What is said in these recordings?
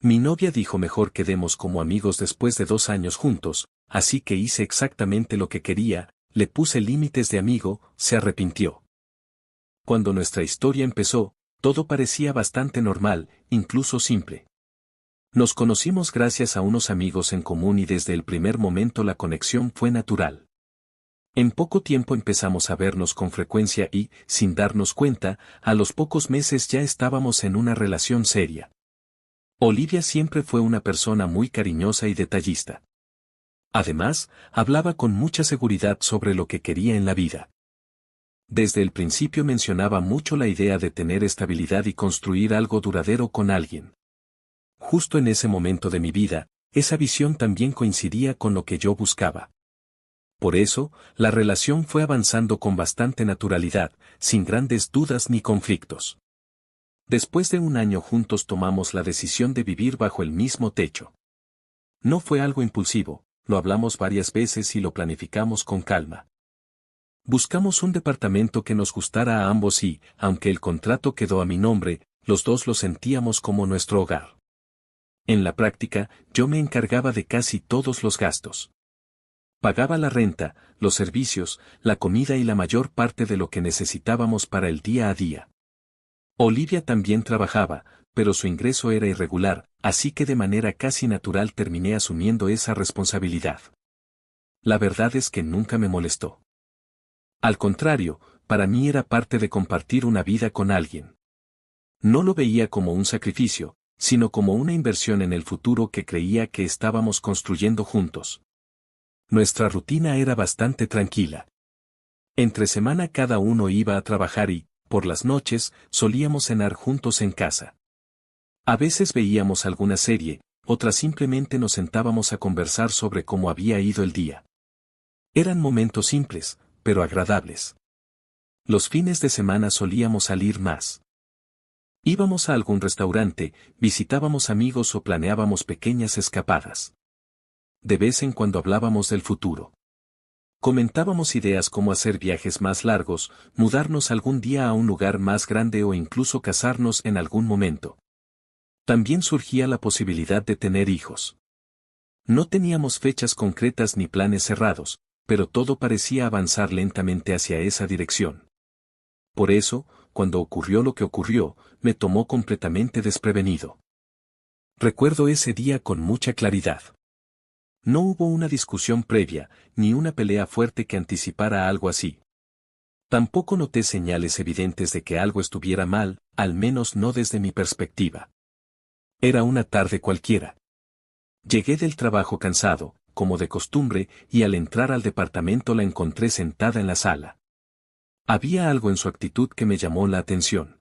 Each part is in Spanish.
Mi novia dijo mejor quedemos como amigos después de 2 años juntos, así que hice exactamente lo que quería, le puse límites de amigo, se arrepintió. Cuando nuestra historia empezó, todo parecía bastante normal, incluso simple. Nos conocimos gracias a unos amigos en común y desde el primer momento la conexión fue natural. En poco tiempo empezamos a vernos con frecuencia y, sin darnos cuenta, a los pocos meses ya estábamos en una relación seria. Olivia siempre fue una persona muy cariñosa y detallista. Además, hablaba con mucha seguridad sobre lo que quería en la vida. Desde el principio mencionaba mucho la idea de tener estabilidad y construir algo duradero con alguien. Justo en ese momento de mi vida, esa visión también coincidía con lo que yo buscaba. Por eso, la relación fue avanzando con bastante naturalidad, sin grandes dudas ni conflictos. Después de 1 año juntos tomamos la decisión de vivir bajo el mismo techo. No fue algo impulsivo, lo hablamos varias veces y lo planificamos con calma. Buscamos un departamento que nos gustara a ambos y, aunque el contrato quedó a mi nombre, los dos lo sentíamos como nuestro hogar. En la práctica, yo me encargaba de casi todos los gastos. Pagaba la renta, los servicios, la comida y la mayor parte de lo que necesitábamos para el día a día. Olivia también trabajaba, pero su ingreso era irregular, así que de manera casi natural terminé asumiendo esa responsabilidad. La verdad es que nunca me molestó. Al contrario, para mí era parte de compartir una vida con alguien. No lo veía como un sacrificio, sino como una inversión en el futuro que creía que estábamos construyendo juntos. Nuestra rutina era bastante tranquila. Entre semana cada uno iba a trabajar y, por las noches, solíamos cenar juntos en casa. A veces veíamos alguna serie, otras simplemente nos sentábamos a conversar sobre cómo había ido el día. Eran momentos simples, pero agradables. Los fines de semana solíamos salir más. Íbamos a algún restaurante, visitábamos amigos o planeábamos pequeñas escapadas. De vez en cuando hablábamos del futuro. Comentábamos ideas como hacer viajes más largos, mudarnos algún día a un lugar más grande o incluso casarnos en algún momento. También surgía la posibilidad de tener hijos. No teníamos fechas concretas ni planes cerrados, pero todo parecía avanzar lentamente hacia esa dirección. Por eso, cuando ocurrió lo que ocurrió, me tomó completamente desprevenido. Recuerdo ese día con mucha claridad. No hubo una discusión previa, ni una pelea fuerte que anticipara algo así. Tampoco noté señales evidentes de que algo estuviera mal, al menos no desde mi perspectiva. Era una tarde cualquiera. Llegué del trabajo cansado, como de costumbre, y al entrar al departamento la encontré sentada en la sala. Había algo en su actitud que me llamó la atención.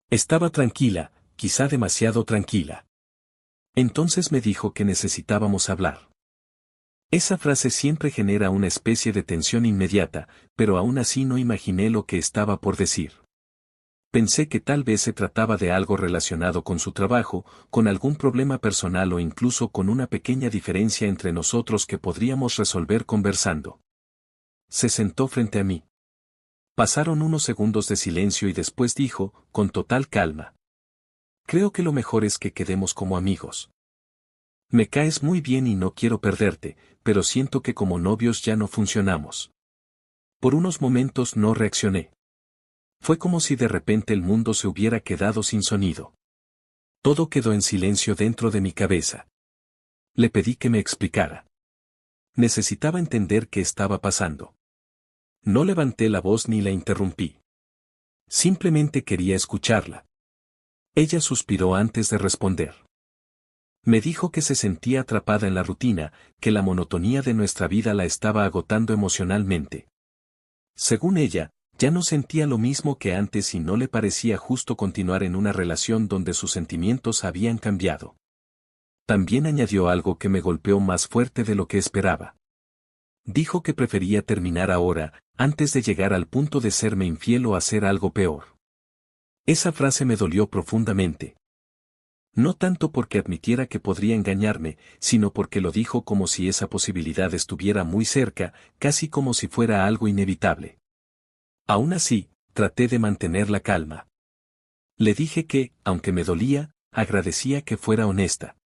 Estaba tranquila, quizá demasiado tranquila. Entonces me dijo que necesitábamos hablar. Esa frase siempre genera una especie de tensión inmediata, pero aún así no imaginé lo que estaba por decir. Pensé que tal vez se trataba de algo relacionado con su trabajo, con algún problema personal o incluso con una pequeña diferencia entre nosotros que podríamos resolver conversando. Se sentó frente a mí. Pasaron unos segundos de silencio y después dijo, con total calma: creo que lo mejor es que quedemos como amigos. Me caes muy bien y no quiero perderte, pero siento que como novios ya no funcionamos. Por unos momentos no reaccioné. Fue como si de repente el mundo se hubiera quedado sin sonido. Todo quedó en silencio dentro de mi cabeza. Le pedí que me explicara. Necesitaba entender qué estaba pasando. No levanté la voz ni la interrumpí. Simplemente quería escucharla. Ella suspiró antes de responder. Me dijo que se sentía atrapada en la rutina, que la monotonía de nuestra vida la estaba agotando emocionalmente. Según ella, ya no sentía lo mismo que antes y no le parecía justo continuar en una relación donde sus sentimientos habían cambiado. También añadió algo que me golpeó más fuerte de lo que esperaba. Dijo que prefería terminar ahora, antes de llegar al punto de serme infiel o hacer algo peor. Esa frase me dolió profundamente. No tanto porque admitiera que podría engañarme, sino porque lo dijo como si esa posibilidad estuviera muy cerca, casi como si fuera algo inevitable. Aún así, traté de mantener la calma. Le dije que, aunque me dolía, agradecía que fuera honesta.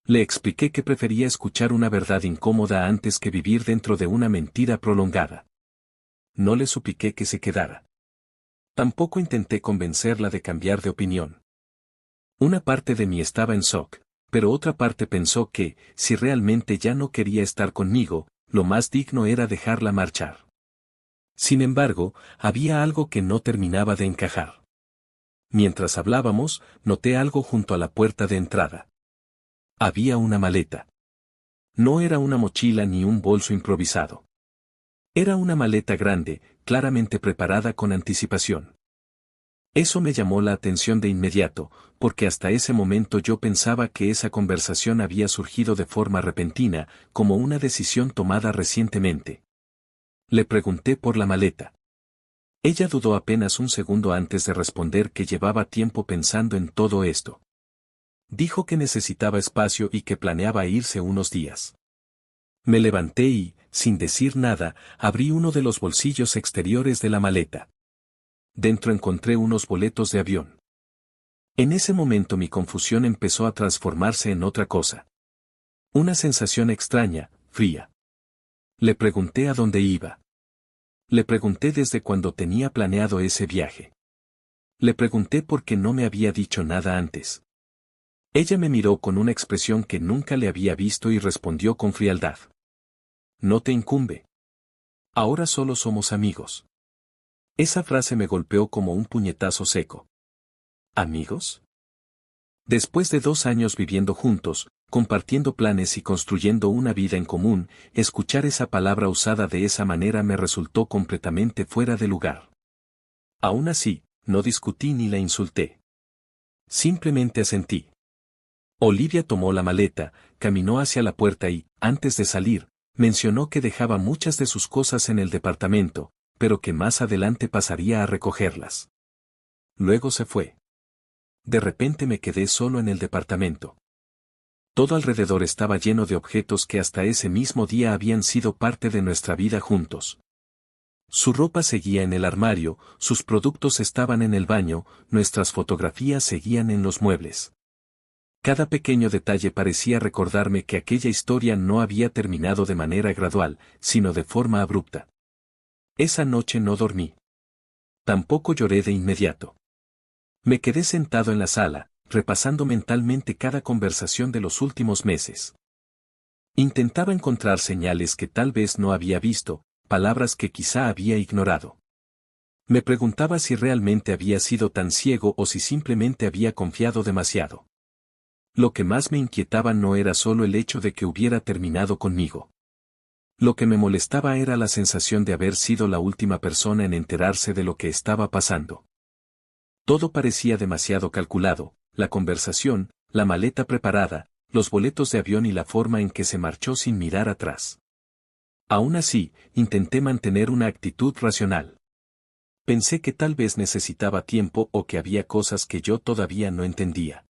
Le expliqué que prefería escuchar una verdad incómoda antes que vivir dentro de una mentira prolongada. No le supliqué que se quedara. Tampoco intenté convencerla de cambiar de opinión. Una parte de mí estaba en shock, pero otra parte pensó que, si realmente ya no quería estar conmigo, lo más digno era dejarla marchar. Sin embargo, había algo que no terminaba de encajar. Mientras hablábamos, noté algo junto a la puerta de entrada. Había una maleta. No era una mochila ni un bolso improvisado. Era una maleta grande, claramente preparada con anticipación. Eso me llamó la atención de inmediato, porque hasta ese momento yo pensaba que esa conversación había surgido de forma repentina, como una decisión tomada recientemente. Le pregunté por la maleta. Ella dudó apenas un segundo antes de responder que llevaba tiempo pensando en todo esto. Dijo que necesitaba espacio y que planeaba irse unos días. Me levanté y, sin decir nada, abrí uno de los bolsillos exteriores de la maleta. Dentro encontré unos boletos de avión. En ese momento mi confusión empezó a transformarse en otra cosa. Una sensación extraña, fría. Le pregunté a dónde iba. Le pregunté desde cuándo tenía planeado ese viaje. Le pregunté por qué no me había dicho nada antes. Ella me miró con una expresión que nunca le había visto y respondió con frialdad. No te incumbe. Ahora solo somos amigos. Esa frase me golpeó como un puñetazo seco. ¿Amigos? Después de 2 años viviendo juntos, compartiendo planes y construyendo una vida en común, escuchar esa palabra usada de esa manera me resultó completamente fuera de lugar. Aún así, no discutí ni la insulté. Simplemente asentí. Olivia tomó la maleta, caminó hacia la puerta y, antes de salir, mencionó que dejaba muchas de sus cosas en el departamento, pero que más adelante pasaría a recogerlas. Luego se fue. De repente me quedé solo en el departamento. Todo alrededor estaba lleno de objetos que hasta ese mismo día habían sido parte de nuestra vida juntos. Su ropa seguía en el armario, sus productos estaban en el baño, nuestras fotografías seguían en los muebles. Cada pequeño detalle parecía recordarme que aquella historia no había terminado de manera gradual, sino de forma abrupta. Esa noche no dormí. Tampoco lloré de inmediato. Me quedé sentado en la sala, repasando mentalmente cada conversación de los últimos meses. Intentaba encontrar señales que tal vez no había visto, palabras que quizá había ignorado. Me preguntaba si realmente había sido tan ciego o si simplemente había confiado demasiado. Lo que más me inquietaba no era solo el hecho de que hubiera terminado conmigo. Lo que me molestaba era la sensación de haber sido la última persona en enterarse de lo que estaba pasando. Todo parecía demasiado calculado, la conversación, la maleta preparada, los boletos de avión y la forma en que se marchó sin mirar atrás. Aún así, intenté mantener una actitud racional. Pensé que tal vez necesitaba tiempo o que había cosas que yo todavía no entendía.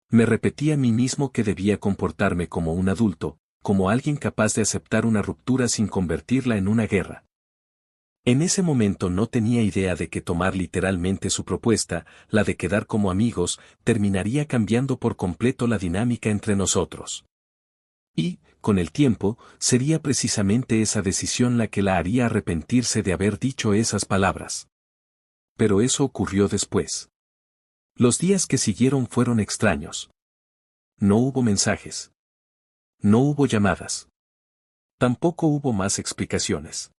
Me repetí a mí mismo que debía comportarme como un adulto, como alguien capaz de aceptar una ruptura sin convertirla en una guerra. En ese momento no tenía idea de que tomar literalmente su propuesta, la de quedar como amigos, terminaría cambiando por completo la dinámica entre nosotros. Y, con el tiempo, sería precisamente esa decisión la que la haría arrepentirse de haber dicho esas palabras. Pero eso ocurrió después. Los días que siguieron fueron extraños. No hubo mensajes. No hubo llamadas. Tampoco hubo más explicaciones.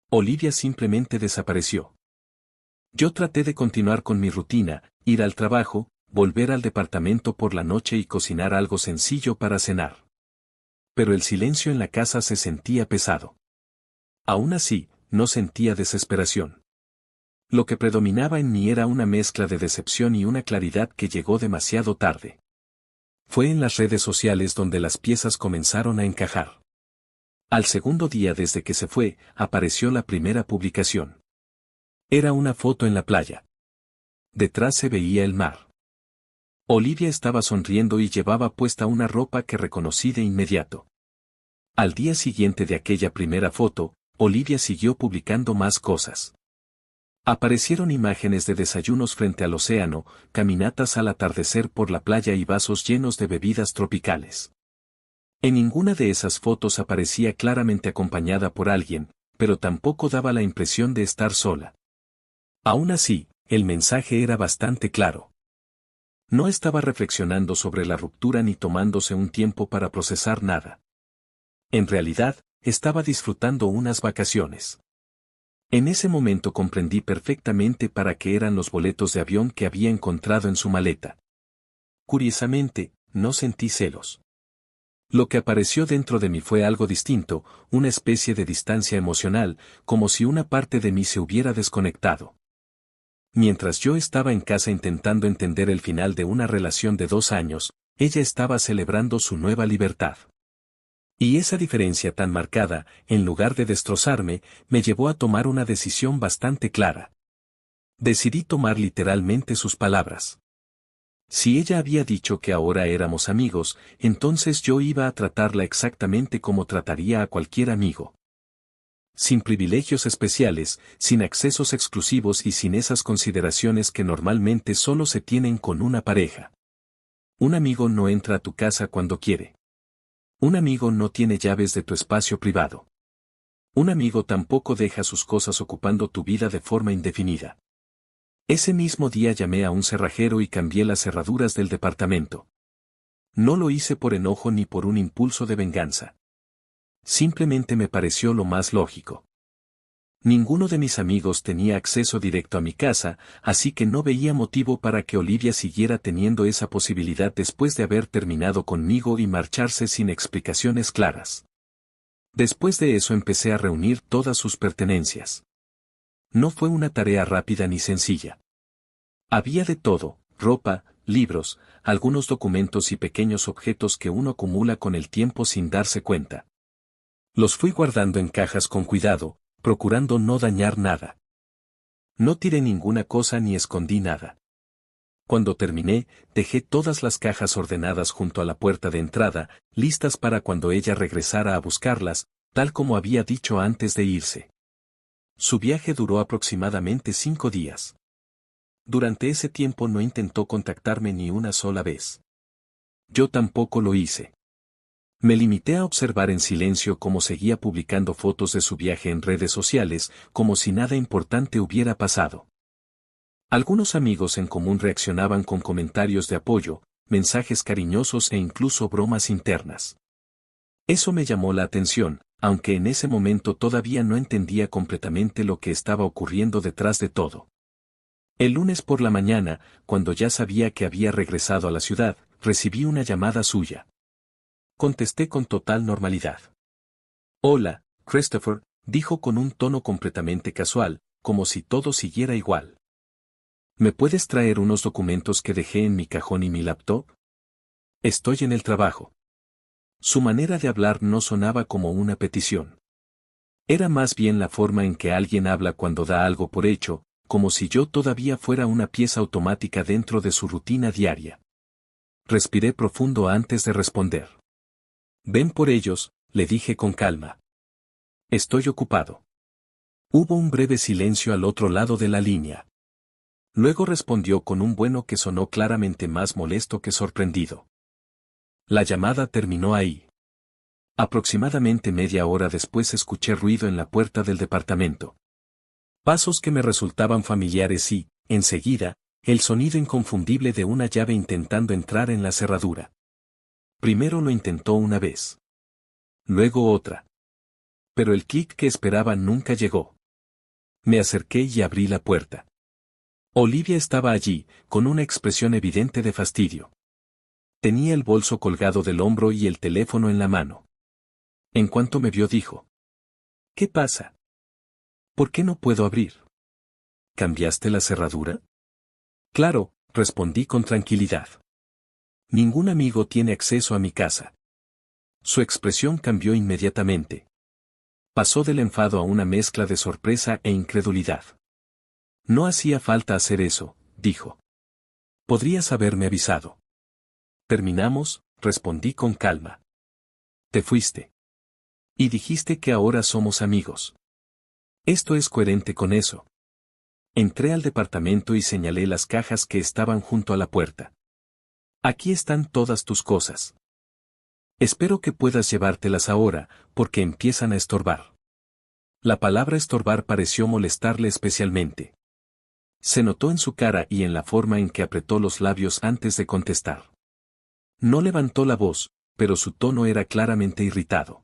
Olivia simplemente desapareció. Yo traté de continuar con mi rutina, ir al trabajo, volver al departamento por la noche y cocinar algo sencillo para cenar. Pero el silencio en la casa se sentía pesado. Aún así, no sentía desesperación. Lo que predominaba en mí era una mezcla de decepción y una claridad que llegó demasiado tarde. Fue en las redes sociales donde las piezas comenzaron a encajar. Al segundo día desde que se fue, apareció la primera publicación. Era una foto en la playa. Detrás se veía el mar. Olivia estaba sonriendo y llevaba puesta una ropa que reconocí de inmediato. Al día siguiente de aquella primera foto, Olivia siguió publicando más cosas. Aparecieron imágenes de desayunos frente al océano, caminatas al atardecer por la playa y vasos llenos de bebidas tropicales. En ninguna de esas fotos aparecía claramente acompañada por alguien, pero tampoco daba la impresión de estar sola. Aún así, el mensaje era bastante claro. No estaba reflexionando sobre la ruptura ni tomándose un tiempo para procesar nada. En realidad, estaba disfrutando unas vacaciones. En ese momento comprendí perfectamente para qué eran los boletos de avión que había encontrado en su maleta. Curiosamente, no sentí celos. Lo que apareció dentro de mí fue algo distinto, una especie de distancia emocional, como si una parte de mí se hubiera desconectado. Mientras yo estaba en casa intentando entender el final de una relación de 2 años, ella estaba celebrando su nueva libertad. Y esa diferencia tan marcada, en lugar de destrozarme, me llevó a tomar una decisión bastante clara. Decidí tomar literalmente sus palabras. Si ella había dicho que ahora éramos amigos, entonces yo iba a tratarla exactamente como trataría a cualquier amigo. Sin privilegios especiales, sin accesos exclusivos y sin esas consideraciones que normalmente solo se tienen con una pareja. Un amigo no entra a tu casa cuando quiere. Un amigo no tiene llaves de tu espacio privado. Un amigo tampoco deja sus cosas ocupando tu vida de forma indefinida. Ese mismo día llamé a un cerrajero y cambié las cerraduras del departamento. No lo hice por enojo ni por un impulso de venganza. Simplemente me pareció lo más lógico. Ninguno de mis amigos tenía acceso directo a mi casa, así que no veía motivo para que Olivia siguiera teniendo esa posibilidad después de haber terminado conmigo y marcharse sin explicaciones claras. Después de eso empecé a reunir todas sus pertenencias. No fue una tarea rápida ni sencilla. Había de todo, ropa, libros, algunos documentos y pequeños objetos que uno acumula con el tiempo sin darse cuenta. Los fui guardando en cajas con cuidado, procurando no dañar nada. No tiré ninguna cosa ni escondí nada. Cuando terminé, dejé todas las cajas ordenadas junto a la puerta de entrada, listas para cuando ella regresara a buscarlas, tal como había dicho antes de irse. Su viaje duró aproximadamente 5 días. Durante ese tiempo no intentó contactarme ni una sola vez. Yo tampoco lo hice. Me limité a observar en silencio cómo seguía publicando fotos de su viaje en redes sociales, como si nada importante hubiera pasado. Algunos amigos en común reaccionaban con comentarios de apoyo, mensajes cariñosos e incluso bromas internas. Eso me llamó la atención, aunque en ese momento todavía no entendía completamente lo que estaba ocurriendo detrás de todo. El lunes por la mañana, cuando ya sabía que había regresado a la ciudad, recibí una llamada suya. Contesté con total normalidad. Hola, Christopher, dijo con un tono completamente casual, como si todo siguiera igual. ¿Me puedes traer unos documentos que dejé en mi cajón y mi laptop? Estoy en el trabajo. Su manera de hablar no sonaba como una petición. Era más bien la forma en que alguien habla cuando da algo por hecho, como si yo todavía fuera una pieza automática dentro de su rutina diaria. Respiré profundo antes de responder. Ven por ellos, le dije con calma. Estoy ocupado. Hubo un breve silencio al otro lado de la línea. Luego respondió con un bueno que sonó claramente más molesto que sorprendido. La llamada terminó ahí. Aproximadamente media hora después escuché ruido en la puerta del departamento. Pasos que me resultaban familiares y, enseguida, el sonido inconfundible de una llave intentando entrar en la cerradura. Primero lo intentó una vez. Luego otra. Pero el clic que esperaba nunca llegó. Me acerqué y abrí la puerta. Olivia estaba allí, con una expresión evidente de fastidio. Tenía el bolso colgado del hombro y el teléfono en la mano. En cuanto me vio dijo: ¿Qué pasa? ¿Por qué no puedo abrir? ¿Cambiaste la cerradura? Claro, respondí con tranquilidad. Ningún amigo tiene acceso a mi casa. Su expresión cambió inmediatamente. Pasó del enfado a una mezcla de sorpresa e incredulidad. No hacía falta hacer eso, dijo. Podrías haberme avisado. Terminamos, respondí con calma. Te fuiste. Y dijiste que ahora somos amigos. Esto es coherente con eso. Entré al departamento y señalé las cajas que estaban junto a la puerta. Aquí están todas tus cosas. Espero que puedas llevártelas ahora, porque empiezan a estorbar. La palabra estorbar pareció molestarle especialmente. Se notó en su cara y en la forma en que apretó los labios antes de contestar. No levantó la voz, pero su tono era claramente irritado.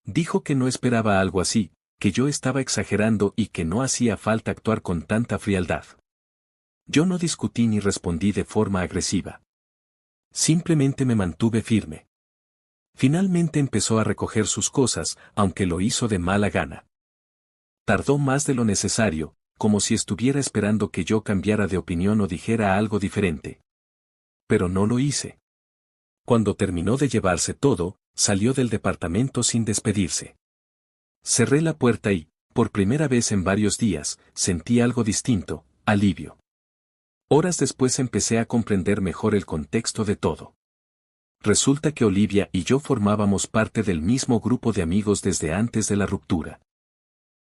Dijo que no esperaba algo así, que yo estaba exagerando y que no hacía falta actuar con tanta frialdad. Yo no discutí ni respondí de forma agresiva. Simplemente me mantuve firme. Finalmente empezó a recoger sus cosas, aunque lo hizo de mala gana. Tardó más de lo necesario, como si estuviera esperando que yo cambiara de opinión o dijera algo diferente. Pero no lo hice. Cuando terminó de llevarse todo, salió del departamento sin despedirse. Cerré la puerta y, por primera vez en varios días, sentí algo distinto, alivio. Horas después empecé a comprender mejor el contexto de todo. Resulta que Olivia y yo formábamos parte del mismo grupo de amigos desde antes de la ruptura.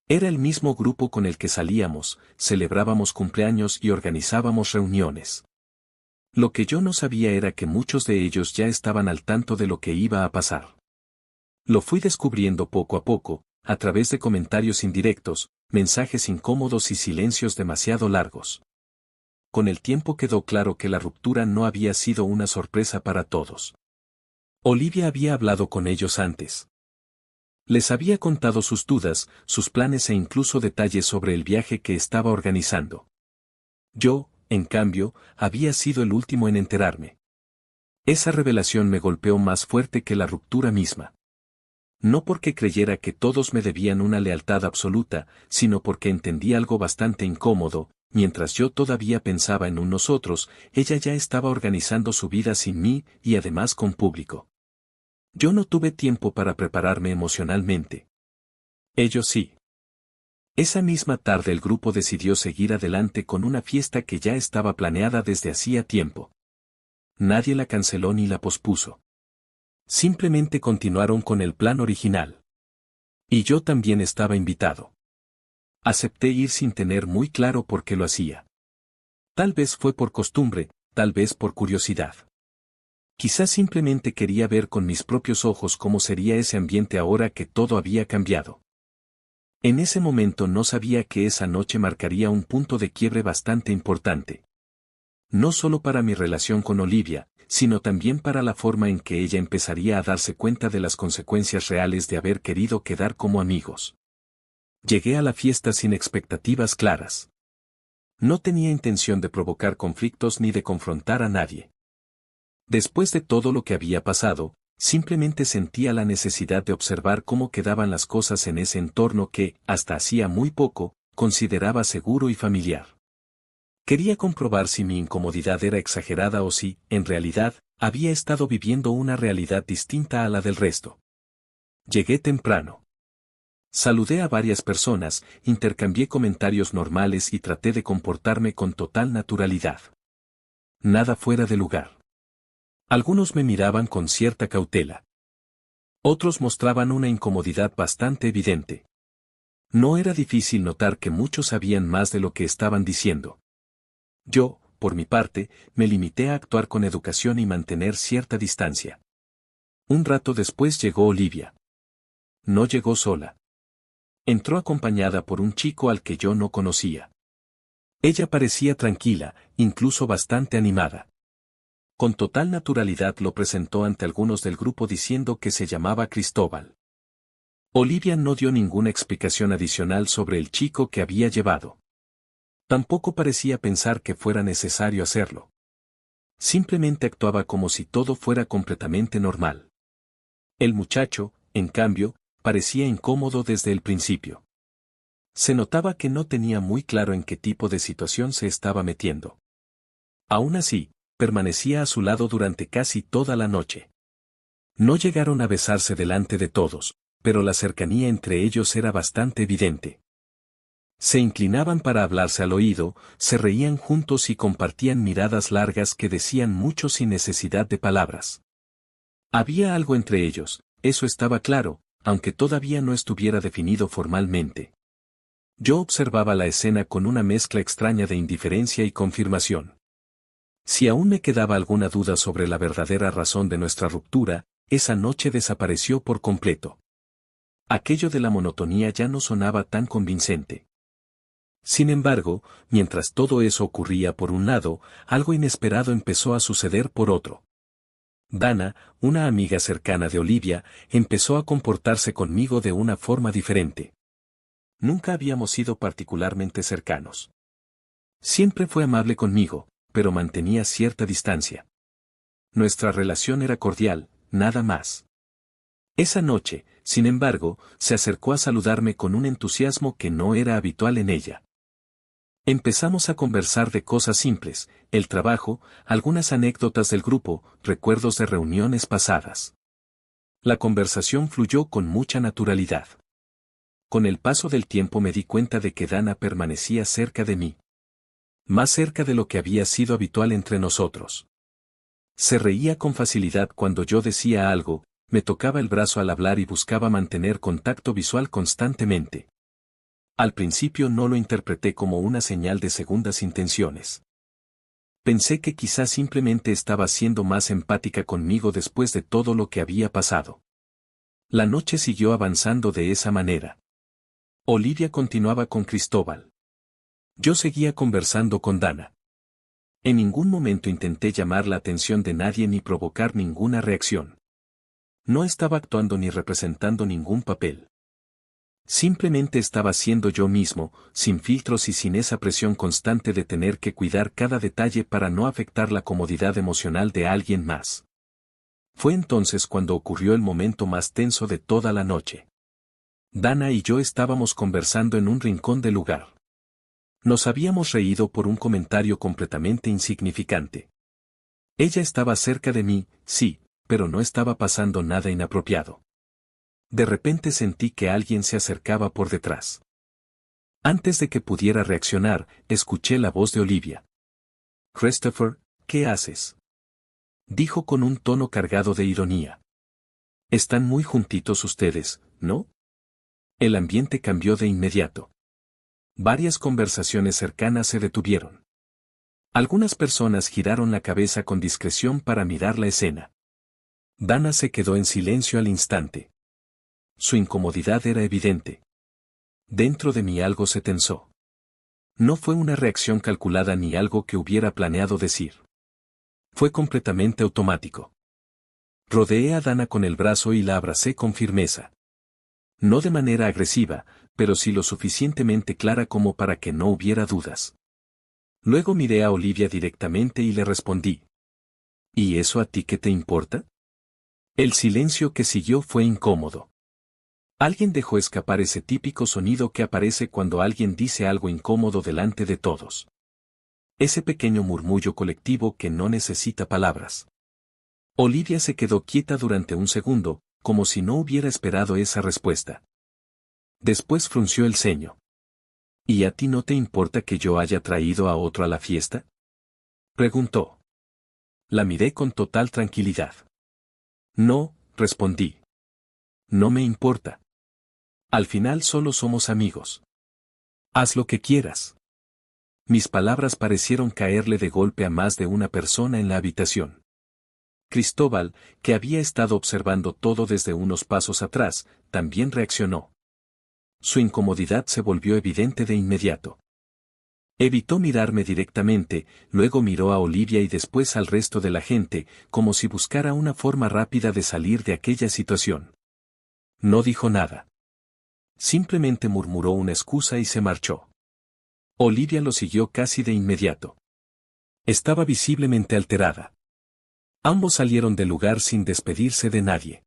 Era el mismo grupo con el que salíamos, celebrábamos cumpleaños y organizábamos reuniones. Lo que yo no sabía era que muchos de ellos ya estaban al tanto de lo que iba a pasar. Lo fui descubriendo poco a poco, a través de comentarios indirectos, mensajes incómodos y silencios demasiado largos. Con el tiempo quedó claro que la ruptura no había sido una sorpresa para todos. Olivia había hablado con ellos antes. Les había contado sus dudas, sus planes e incluso detalles sobre el viaje que estaba organizando. Yo, en cambio, había sido el último en enterarme. Esa revelación me golpeó más fuerte que la ruptura misma. No porque creyera que todos me debían una lealtad absoluta, sino porque entendí algo bastante incómodo. Mientras yo todavía pensaba en un nosotros, ella ya estaba organizando su vida sin mí y además con público. Yo no tuve tiempo para prepararme emocionalmente. Ellos sí. Esa misma tarde el grupo decidió seguir adelante con una fiesta que ya estaba planeada desde hacía tiempo. Nadie la canceló ni la pospuso. Simplemente continuaron con el plan original. Y yo también estaba invitado. Acepté ir sin tener muy claro por qué lo hacía. Tal vez fue por costumbre, tal vez por curiosidad. Quizás simplemente quería ver con mis propios ojos cómo sería ese ambiente ahora que todo había cambiado. En ese momento no sabía que esa noche marcaría un punto de quiebre bastante importante. No solo para mi relación con Olivia, sino también para la forma en que ella empezaría a darse cuenta de las consecuencias reales de haber querido quedar como amigos. Llegué a la fiesta sin expectativas claras. No tenía intención de provocar conflictos ni de confrontar a nadie. Después de todo lo que había pasado, simplemente sentía la necesidad de observar cómo quedaban las cosas en ese entorno que, hasta hacía muy poco, consideraba seguro y familiar. Quería comprobar si mi incomodidad era exagerada o si, en realidad, había estado viviendo una realidad distinta a la del resto. Llegué temprano. Saludé a varias personas, intercambié comentarios normales y traté de comportarme con total naturalidad. Nada fuera de lugar. Algunos me miraban con cierta cautela. Otros mostraban una incomodidad bastante evidente. No era difícil notar que muchos sabían más de lo que estaban diciendo. Yo, por mi parte, me limité a actuar con educación y mantener cierta distancia. Un rato después llegó Olivia. No llegó sola. Entró acompañada por un chico al que yo no conocía. Ella parecía tranquila, incluso bastante animada. Con total naturalidad lo presentó ante algunos del grupo diciendo que se llamaba Cristóbal. Olivia no dio ninguna explicación adicional sobre el chico que había llevado. Tampoco parecía pensar que fuera necesario hacerlo. Simplemente actuaba como si todo fuera completamente normal. El muchacho, en cambio, parecía incómodo desde el principio. Se notaba que no tenía muy claro en qué tipo de situación se estaba metiendo. Aún así, permanecía a su lado durante casi toda la noche. No llegaron a besarse delante de todos, pero la cercanía entre ellos era bastante evidente. Se inclinaban para hablarse al oído, se reían juntos y compartían miradas largas que decían mucho sin necesidad de palabras. Había algo entre ellos, eso estaba claro, aunque todavía no estuviera definido formalmente. Yo observaba la escena con una mezcla extraña de indiferencia y confirmación. Si aún me quedaba alguna duda sobre la verdadera razón de nuestra ruptura, esa noche desapareció por completo. Aquello de la monotonía ya no sonaba tan convincente. Sin embargo, mientras todo eso ocurría por un lado, algo inesperado empezó a suceder por otro. Dana, una amiga cercana de Olivia, empezó a comportarse conmigo de una forma diferente. Nunca habíamos sido particularmente cercanos. Siempre fue amable conmigo, pero mantenía cierta distancia. Nuestra relación era cordial, nada más. Esa noche, sin embargo, se acercó a saludarme con un entusiasmo que no era habitual en ella. Empezamos a conversar de cosas simples, el trabajo, algunas anécdotas del grupo, recuerdos de reuniones pasadas. La conversación fluyó con mucha naturalidad. Con el paso del tiempo me di cuenta de que Dana permanecía cerca de mí. Más cerca de lo que había sido habitual entre nosotros. Se reía con facilidad cuando yo decía algo, me tocaba el brazo al hablar y buscaba mantener contacto visual constantemente. Al principio no lo interpreté como una señal de segundas intenciones. Pensé que quizás simplemente estaba siendo más empática conmigo después de todo lo que había pasado. La noche siguió avanzando de esa manera. Olivia continuaba con Cristóbal. Yo seguía conversando con Dana. En ningún momento intenté llamar la atención de nadie ni provocar ninguna reacción. No estaba actuando ni representando ningún papel. Simplemente estaba siendo yo mismo, sin filtros y sin esa presión constante de tener que cuidar cada detalle para no afectar la comodidad emocional de alguien más. Fue entonces cuando ocurrió el momento más tenso de toda la noche. Dana y yo estábamos conversando en un rincón del lugar. Nos habíamos reído por un comentario completamente insignificante. Ella estaba cerca de mí, sí, pero no estaba pasando nada inapropiado. De repente sentí que alguien se acercaba por detrás. Antes de que pudiera reaccionar, escuché la voz de Olivia. «Christopher, ¿qué haces?», dijo con un tono cargado de ironía. «Están muy juntitos ustedes, ¿no?». El ambiente cambió de inmediato. Varias conversaciones cercanas se detuvieron. Algunas personas giraron la cabeza con discreción para mirar la escena. Dana se quedó en silencio al instante. Su incomodidad era evidente. Dentro de mí algo se tensó. No fue una reacción calculada ni algo que hubiera planeado decir. Fue completamente automático. Rodeé a Dana con el brazo y la abracé con firmeza. No de manera agresiva, pero sí lo suficientemente clara como para que no hubiera dudas. Luego miré a Olivia directamente y le respondí. ¿Y eso a ti qué te importa? El silencio que siguió fue incómodo. Alguien dejó escapar ese típico sonido que aparece cuando alguien dice algo incómodo delante de todos. Ese pequeño murmullo colectivo que no necesita palabras. Olivia se quedó quieta durante un segundo, como si no hubiera esperado esa respuesta. Después frunció el ceño. ¿Y a ti no te importa que yo haya traído a otro a la fiesta?, preguntó. La miré con total tranquilidad. No, respondí. No me importa. Al final solo somos amigos. Haz lo que quieras. Mis palabras parecieron caerle de golpe a más de una persona en la habitación. Cristóbal, que había estado observando todo desde unos pasos atrás, también reaccionó. Su incomodidad se volvió evidente de inmediato. Evitó mirarme directamente, luego miró a Olivia y después al resto de la gente, como si buscara una forma rápida de salir de aquella situación. No dijo nada. Simplemente murmuró una excusa y se marchó. Olivia lo siguió casi de inmediato. Estaba visiblemente alterada. Ambos salieron del lugar sin despedirse de nadie.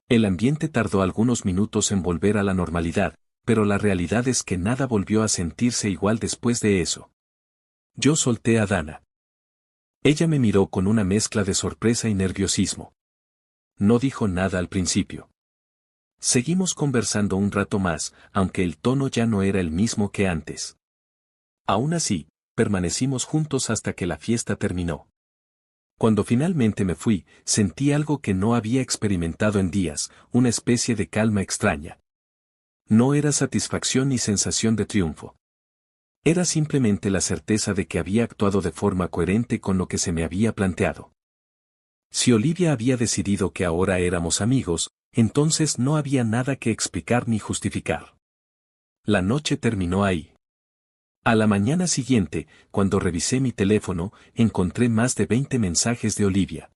El ambiente tardó algunos minutos en volver a la normalidad, pero la realidad es que nada volvió a sentirse igual después de eso. Yo solté a Dana. Ella me miró con una mezcla de sorpresa y nerviosismo. No dijo nada al principio. Seguimos conversando un rato más, aunque el tono ya no era el mismo que antes. Aún así, permanecimos juntos hasta que la fiesta terminó. Cuando finalmente me fui, sentí algo que no había experimentado en días, una especie de calma extraña. No era satisfacción ni sensación de triunfo. Era simplemente la certeza de que había actuado de forma coherente con lo que se me había planteado. Si Olivia había decidido que ahora éramos amigos, entonces no había nada que explicar ni justificar. La noche terminó ahí. A la mañana siguiente, cuando revisé mi teléfono, encontré más de 20 mensajes de Olivia.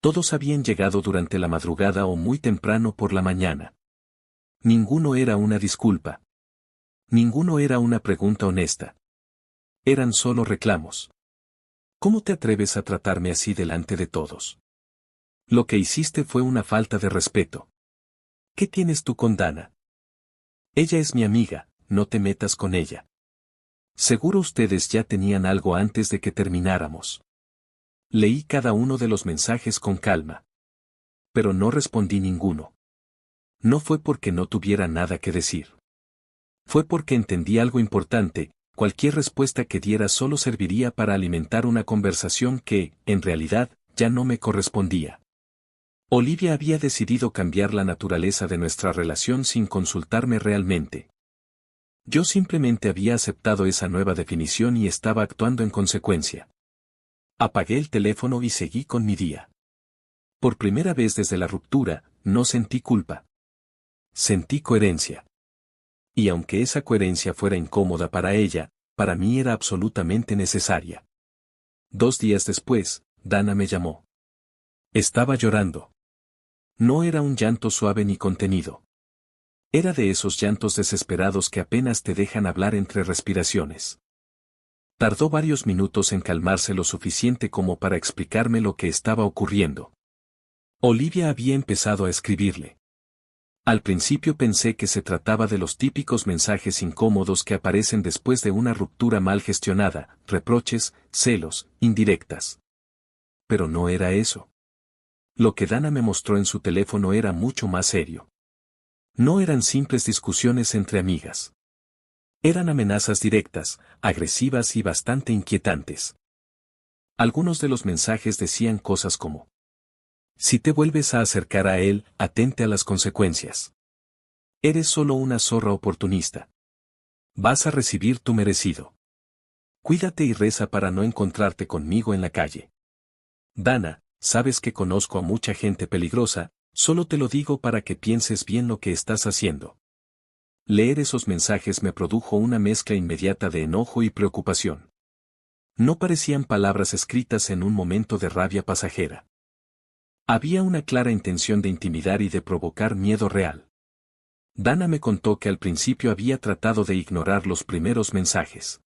Todos habían llegado durante la madrugada o muy temprano por la mañana. Ninguno era una disculpa. Ninguno era una pregunta honesta. Eran solo reclamos. ¿Cómo te atreves a tratarme así delante de todos? Lo que hiciste fue una falta de respeto. ¿Qué tienes tú con Dana? Ella es mi amiga, no te metas con ella. Seguro ustedes ya tenían algo antes de que termináramos. Leí cada uno de los mensajes con calma. Pero no respondí ninguno. No fue porque no tuviera nada que decir. Fue porque entendí algo importante: cualquier respuesta que diera solo serviría para alimentar una conversación que, en realidad, ya no me correspondía. Olivia había decidido cambiar la naturaleza de nuestra relación sin consultarme realmente. Yo simplemente había aceptado esa nueva definición y estaba actuando en consecuencia. Apagué el teléfono y seguí con mi día. Por primera vez desde la ruptura, no sentí culpa. Sentí coherencia. Y aunque esa coherencia fuera incómoda para ella, para mí era absolutamente necesaria. 2 días después, Dana me llamó. Estaba llorando. No era un llanto suave ni contenido. Era de esos llantos desesperados que apenas te dejan hablar entre respiraciones. Tardó varios minutos en calmarse lo suficiente como para explicarme lo que estaba ocurriendo. Olivia había empezado a escribirle. Al principio pensé que se trataba de los típicos mensajes incómodos que aparecen después de una ruptura mal gestionada: reproches, celos, indirectas. Pero no era eso. Lo que Dana me mostró en su teléfono era mucho más serio. No eran simples discusiones entre amigas. Eran amenazas directas, agresivas y bastante inquietantes. Algunos de los mensajes decían cosas como: si te vuelves a acercar a él, atente a las consecuencias. Eres solo una zorra oportunista. Vas a recibir tu merecido. Cuídate y reza para no encontrarte conmigo en la calle. Dana, sabes que conozco a mucha gente peligrosa, solo te lo digo para que pienses bien lo que estás haciendo. Leer esos mensajes me produjo una mezcla inmediata de enojo y preocupación. No parecían palabras escritas en un momento de rabia pasajera. Había una clara intención de intimidar y de provocar miedo real. Dana me contó que al principio había tratado de ignorar los primeros mensajes.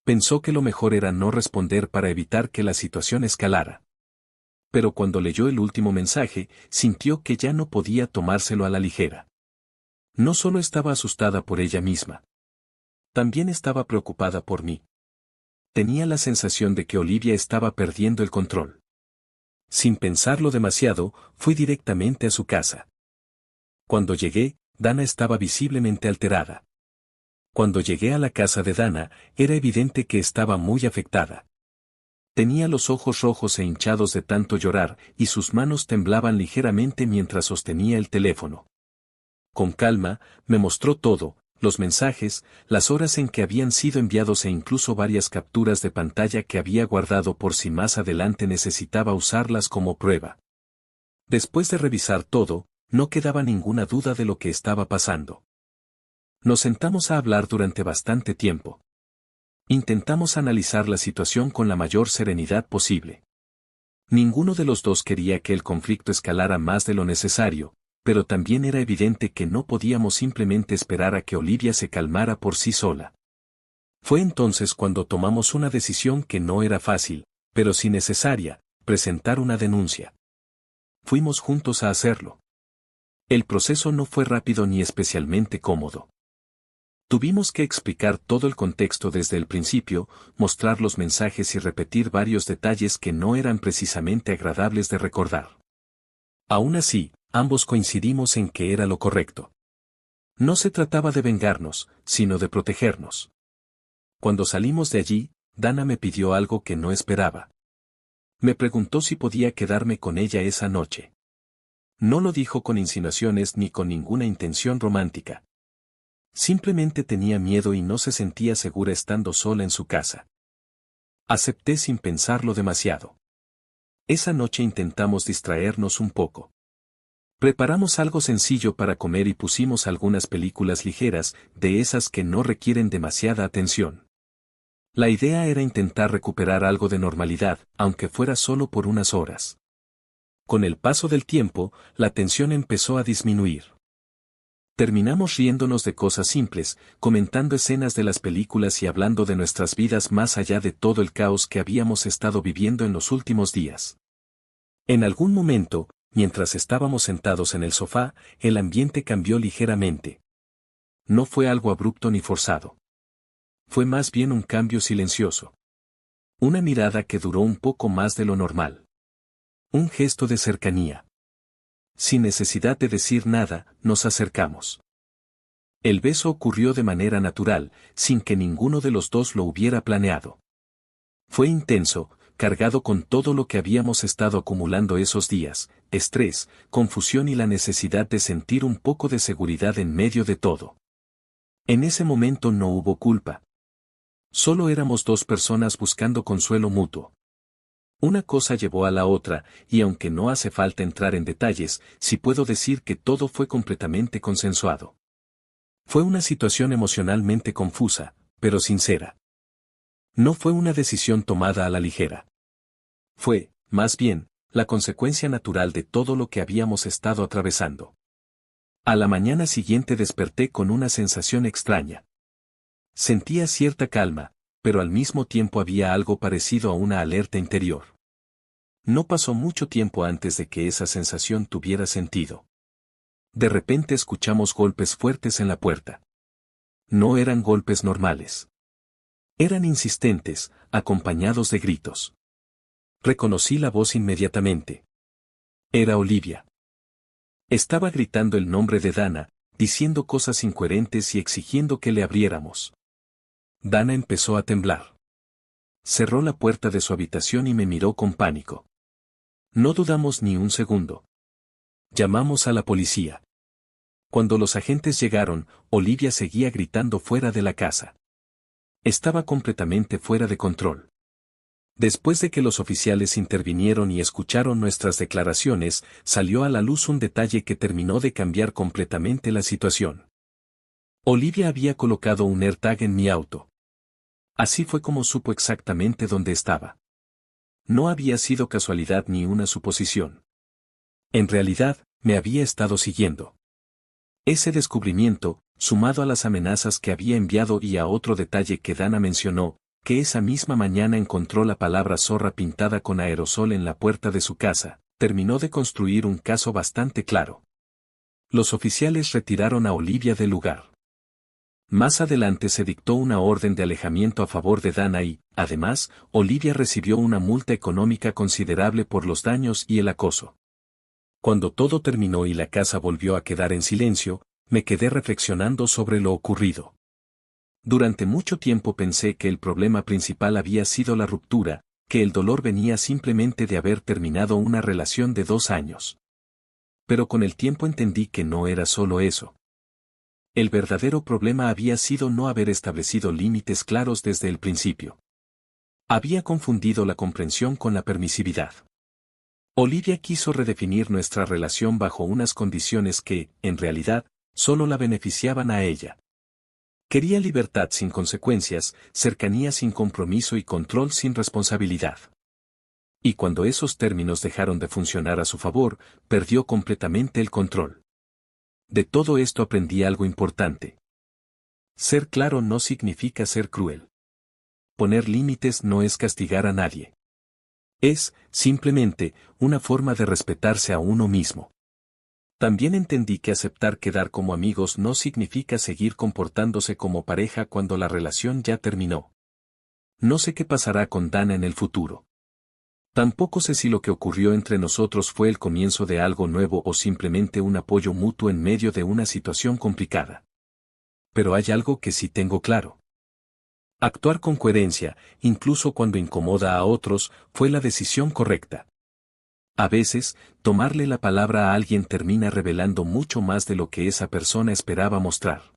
Pensó que lo mejor era no responder para evitar que la situación escalara. Pero cuando leyó el último mensaje, sintió que ya no podía tomárselo a la ligera. No solo estaba asustada por ella misma. También estaba preocupada por mí. Tenía la sensación de que Olivia estaba perdiendo el control. Sin pensarlo demasiado, fui directamente a su casa. Cuando llegué, Dana estaba visiblemente alterada. Cuando llegué a la casa de Dana, era evidente que estaba muy afectada. Tenía los ojos rojos e hinchados de tanto llorar, y sus manos temblaban ligeramente mientras sostenía el teléfono. Con calma, me mostró todo: los mensajes, las horas en que habían sido enviados e incluso varias capturas de pantalla que había guardado por si más adelante necesitaba usarlas como prueba. Después de revisar todo, no quedaba ninguna duda de lo que estaba pasando. Nos sentamos a hablar durante bastante tiempo. Intentamos analizar la situación con la mayor serenidad posible. Ninguno de los dos quería que el conflicto escalara más de lo necesario, pero también era evidente que no podíamos simplemente esperar a que Olivia se calmara por sí sola. Fue entonces cuando tomamos una decisión que no era fácil, pero sí necesaria: presentar una denuncia. Fuimos juntos a hacerlo. El proceso no fue rápido ni especialmente cómodo. Tuvimos que explicar todo el contexto desde el principio, mostrar los mensajes y repetir varios detalles que no eran precisamente agradables de recordar. Aún así, ambos coincidimos en que era lo correcto. No se trataba de vengarnos, sino de protegernos. Cuando salimos de allí, Dana me pidió algo que no esperaba. Me preguntó si podía quedarme con ella esa noche. No lo dijo con insinuaciones ni con ninguna intención romántica. Simplemente tenía miedo y no se sentía segura estando sola en su casa. Acepté sin pensarlo demasiado. Esa noche intentamos distraernos un poco. Preparamos algo sencillo para comer y pusimos algunas películas ligeras, de esas que no requieren demasiada atención. La idea era intentar recuperar algo de normalidad, aunque fuera solo por unas horas. Con el paso del tiempo, la tensión empezó a disminuir. Terminamos riéndonos de cosas simples, comentando escenas de las películas y hablando de nuestras vidas más allá de todo el caos que habíamos estado viviendo en los últimos días. En algún momento, mientras estábamos sentados en el sofá, el ambiente cambió ligeramente. No fue algo abrupto ni forzado. Fue más bien un cambio silencioso. Una mirada que duró un poco más de lo normal. Un gesto de cercanía. Sin necesidad de decir nada, nos acercamos. El beso ocurrió de manera natural, sin que ninguno de los dos lo hubiera planeado. Fue intenso, cargado con todo lo que habíamos estado acumulando esos días, estrés, confusión y la necesidad de sentir un poco de seguridad en medio de todo. En ese momento no hubo culpa. Solo éramos dos personas buscando consuelo mutuo. Una cosa llevó a la otra, y aunque no hace falta entrar en detalles, sí puedo decir que todo fue completamente consensuado. Fue una situación emocionalmente confusa, pero sincera. No fue una decisión tomada a la ligera. Fue, más bien, la consecuencia natural de todo lo que habíamos estado atravesando. A la mañana siguiente desperté con una sensación extraña. Sentía cierta calma, pero al mismo tiempo había algo parecido a una alerta interior. No pasó mucho tiempo antes de que esa sensación tuviera sentido. De repente escuchamos golpes fuertes en la puerta. No eran golpes normales. Eran insistentes, acompañados de gritos. Reconocí la voz inmediatamente. Era Olivia. Estaba gritando el nombre de Dana, diciendo cosas incoherentes y exigiendo que le abriéramos. Dana empezó a temblar. Cerró la puerta de su habitación y me miró con pánico. No dudamos ni un segundo. Llamamos a la policía. Cuando los agentes llegaron, Olivia seguía gritando fuera de la casa. Estaba completamente fuera de control. Después de que los oficiales intervinieron y escucharon nuestras declaraciones, salió a la luz un detalle que terminó de cambiar completamente la situación. Olivia había colocado un AirTag en mi auto. Así fue como supo exactamente dónde estaba. No había sido casualidad ni una suposición. En realidad, me había estado siguiendo. Ese descubrimiento, sumado a las amenazas que había enviado y a otro detalle que Dana mencionó, que esa misma mañana encontró la palabra zorra pintada con aerosol en la puerta de su casa, terminó de construir un caso bastante claro. Los oficiales retiraron a Olivia del lugar. Más adelante se dictó una orden de alejamiento a favor de Dana y, además, Olivia recibió una multa económica considerable por los daños y el acoso. Cuando todo terminó y la casa volvió a quedar en silencio, me quedé reflexionando sobre lo ocurrido. Durante mucho tiempo pensé que el problema principal había sido la ruptura, que el dolor venía simplemente de haber terminado una relación de 2 años. Pero con el tiempo entendí que no era solo eso. El verdadero problema había sido no haber establecido límites claros desde el principio. Había confundido la comprensión con la permisividad. Olivia quiso redefinir nuestra relación bajo unas condiciones que, en realidad, solo la beneficiaban a ella. Quería libertad sin consecuencias, cercanía sin compromiso y control sin responsabilidad. Y cuando esos términos dejaron de funcionar a su favor, perdió completamente el control. De todo esto aprendí algo importante. Ser claro no significa ser cruel. Poner límites no es castigar a nadie. Es, simplemente, una forma de respetarse a uno mismo. También entendí que aceptar quedar como amigos no significa seguir comportándose como pareja cuando la relación ya terminó. No sé qué pasará con Dana en el futuro. Tampoco sé si lo que ocurrió entre nosotros fue el comienzo de algo nuevo o simplemente un apoyo mutuo en medio de una situación complicada. Pero hay algo que sí tengo claro. Actuar con coherencia, incluso cuando incomoda a otros, fue la decisión correcta. A veces, tomarle la palabra a alguien termina revelando mucho más de lo que esa persona esperaba mostrar.